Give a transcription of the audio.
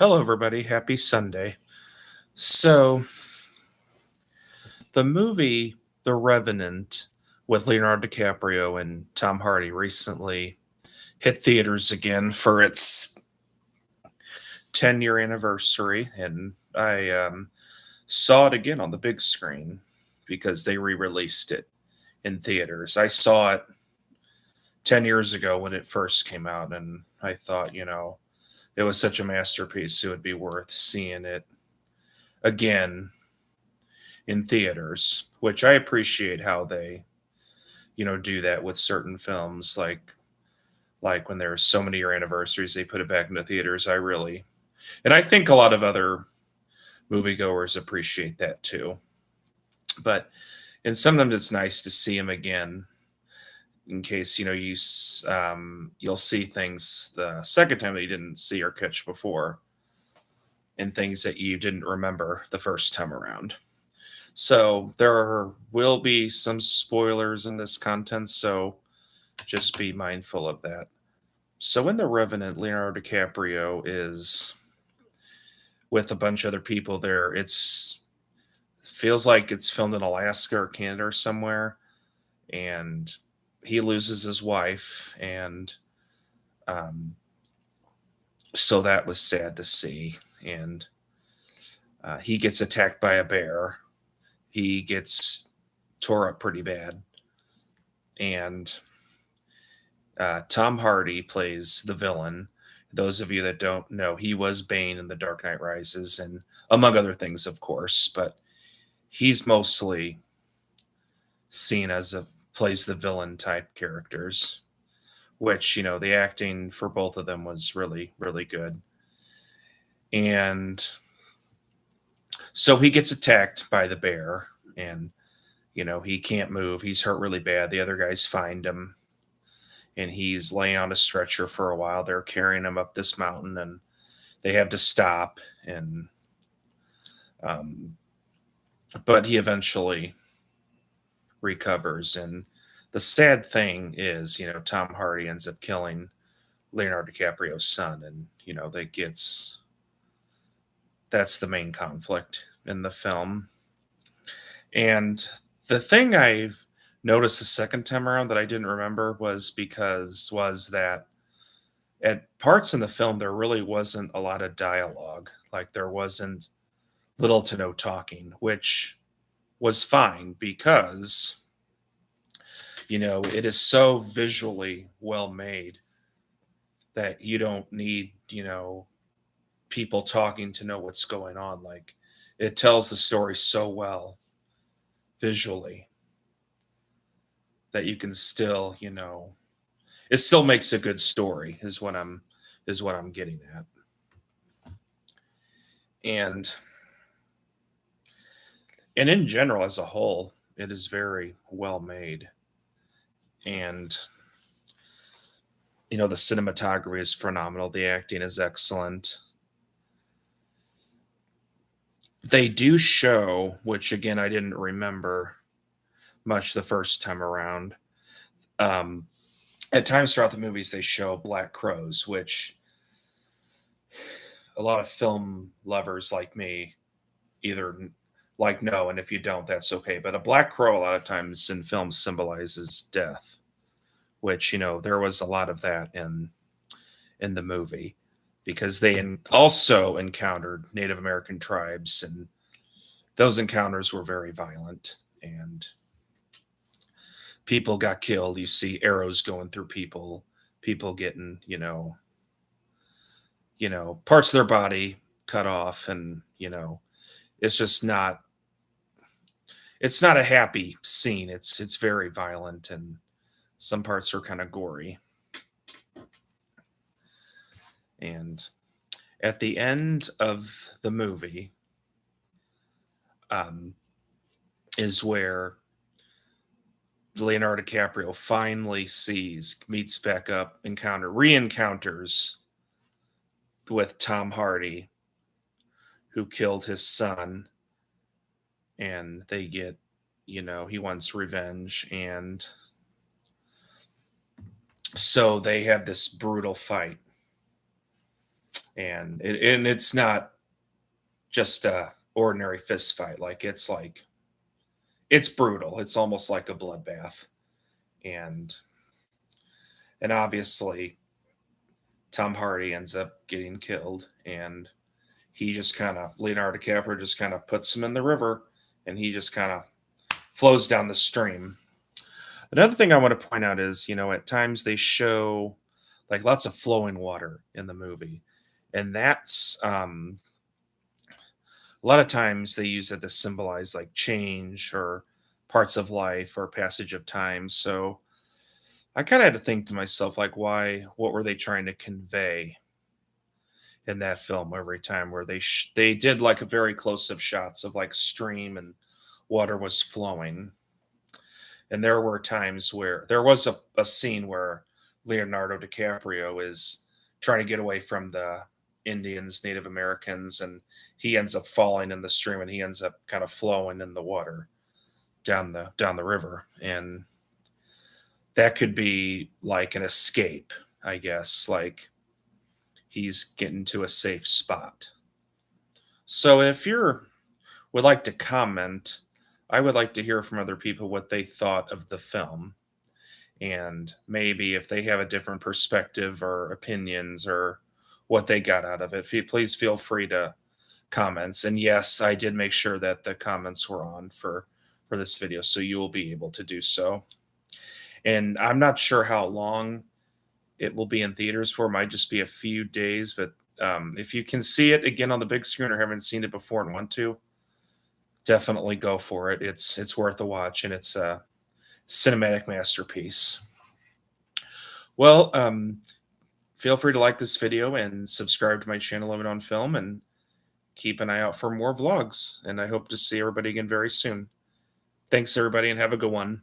Hello, everybody. Happy Sunday. So, the movie The Revenant with Leonardo DiCaprio and Tom Hardy recently hit theaters again for its 10-year anniversary. And I saw it again on the big screen because they re released it in theaters. I saw it 10 years ago when it first came out, and I thought, it was such a masterpiece, it would be worth seeing it again in theaters, which I appreciate how they, do that with certain films like when there's so many year anniversaries, they put it back into theaters. And I think a lot of other moviegoers appreciate that too. But and sometimes it's nice to see them again in case you'll see things the second time that you didn't see or catch before, and things that you didn't remember the first time around. So there will be some spoilers in this content, so just be mindful of that. So in The Revenant, Leonardo DiCaprio is with a bunch of other people there. It's feels like it's filmed in Alaska or Canada or somewhere, and he loses his wife, and um, so that was sad to see. And he gets attacked by a bear. He gets tore up pretty bad, and Tom Hardy plays the villain. Those of you that don't know, he was Bane in The Dark Knight Rises, and among other things, of course. But he's mostly seen as a plays the villain type characters, which the acting for both of them was really really good. And so he gets attacked by the bear, and he can't move. He's hurt really bad. The other guys find him, and he's laying on a stretcher for a while. They're carrying him up this mountain, and they have to stop. And um, but he eventually recovers. And the sad thing is, Tom Hardy ends up killing Leonardo DiCaprio's son, and that's the main conflict in the film. And the thing I've noticed the second time around that I didn't remember was that at parts in the film there really wasn't a lot of dialogue. Like there wasn't little to no talking, which was fine because it is so visually well made that you don't need people talking to know what's going on. Like it tells the story so well visually that you can still it still makes a good story is what I'm getting at. And and in general as a whole it is very well made. And the cinematography is phenomenal, the acting is excellent. They do show, which again I didn't remember much the first time around, um, at times throughout the movies they show black crows, which a lot of film lovers like me either like know, and if you don't that's okay. But a black crow a lot of times in films symbolizes death, which there was a lot of that in the movie, because they also encountered Native American tribes, and those encounters were very violent, and people got killed. You see arrows going through people getting parts of their body cut off, and it's just not it's not a happy scene. It's very violent, and some parts are kind of gory. And at the end of the movie, um, is where Leonardo DiCaprio finally meets back up, re-encounters with Tom Hardy, who killed his son, and they get, he wants revenge, and so they have this brutal fight. and it's not just a ordinary fist fight. Like it's brutal. It's almost like a bloodbath, and and obviously Tom Hardy ends up getting killed, and he just kind of Leonardo DiCaprio just kind of puts him in the river, and he just kind of flows down the stream. Another thing I want to point out is, at times they show like lots of flowing water in the movie, and that's a lot of times they use it to symbolize like change or parts of life or passage of time. So I kind of had to think to myself, like, what were they trying to convey in that film every time where they did like a very close up shots of like stream and water was flowing. And there were times where there was a scene where Leonardo DiCaprio is trying to get away from the Indians, Native Americans, and he ends up falling in the stream and he ends up kind of flowing in the water down the river. And that could be like an escape, I guess, like he's getting to a safe spot. So if you would like to comment, I would like to hear from other people what they thought of the film, and maybe if they have a different perspective or opinions or what they got out of it. Please feel free to comments. And yes, I did make sure that the comments were on for this video, so you will be able to do so. And I'm not sure how long it will be in theaters for. It might just be a few days, but if you can see it again on the big screen or haven't seen it before and want to, definitely go for it. It's worth a watch, and it's a cinematic masterpiece. Well, feel free to like this video and subscribe to my channel, Living on Film, and keep an eye out for more vlogs. And I hope to see everybody again very soon. Thanks, everybody, and have a good one.